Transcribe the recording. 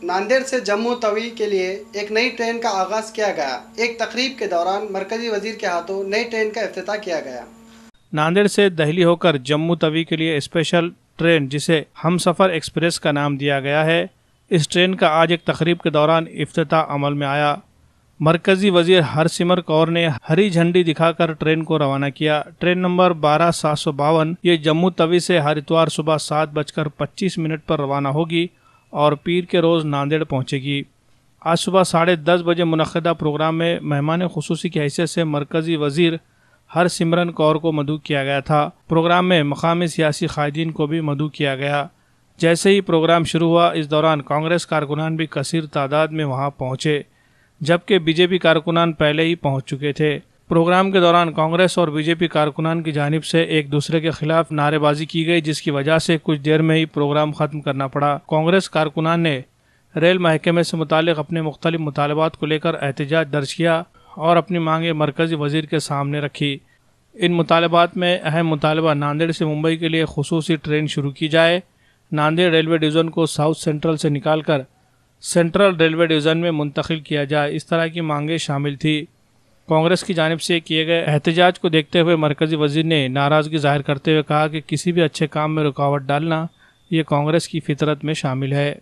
ناندیڑ سے جموں توی کے لیے ایک نئی ٹرین کا آغاز کیا گیا۔ ایک تقریب کے دوران مرکزی وزیر کے ہاتھوں نئی ٹرین کا افتتاح کیا گیا۔ ناندیڑ سے دہلی ہو کر جموں توی کے لیے اسپیشل ٹرین جسے ہم سفر ایکسپریس کا نام دیا گیا ہے، اس ٹرین کا آج ایک تقریب کے دوران افتتاح عمل میں آیا۔ مرکزی وزیر ہرسمرت کور نے ہری جھنڈی دکھا کر ٹرین کو روانہ کیا۔ ٹرین نمبر 12752 یہ جموں توی سے ہر اتوار صبح 7:25 پر روانہ ہوگی اور پیر کے روز ناندیڑ پہنچے گی۔ آج صبح 10:30 بجے منعقدہ پروگرام میں مہمان خصوصی کی حیثیت سے مرکزی وزیر ہرسمرت کور کو مدعو کیا گیا تھا۔ پروگرام میں مقامی سیاسی قائدین کو بھی مدعو کیا گیا۔ جیسے ہی پروگرام شروع ہوا، اس دوران کانگریس کارکنان بھی کثیر تعداد میں وہاں پہنچے، جبکہ بی جے پی کارکنان پہلے ہی پہنچ چکے تھے۔ پروگرام کے دوران کانگریس اور بی جے پی کارکنان کی جانب سے ایک دوسرے کے خلاف نعرے بازی کی گئی، جس کی وجہ سے کچھ دیر میں ہی پروگرام ختم کرنا پڑا۔ کانگریس کارکنان نے ریل محکمے سے متعلق اپنے مختلف مطالبات کو لے کر احتجاج درج کیا اور اپنی مانگیں مرکزی وزیر کے سامنے رکھی۔ ان مطالبات میں اہم مطالبہ ناندیڑ سے ممبئی کے لیے خصوصی ٹرین شروع کی جائے، ناندیڑ ریلوے ڈویژن کو ساؤتھ سینٹرل سے نکال کر سینٹرل ریلوے ڈویژن میں منتقل کیا جائے، اس طرح کی مانگیں شامل تھی۔ کانگریس کی جانب سے کیے گئے احتجاج کو دیکھتے ہوئے مرکزی وزیر نے ناراضگی ظاہر کرتے ہوئے کہا کہ کسی بھی اچھے کام میں رکاوٹ ڈالنا یہ کانگریس کی فطرت میں شامل ہے۔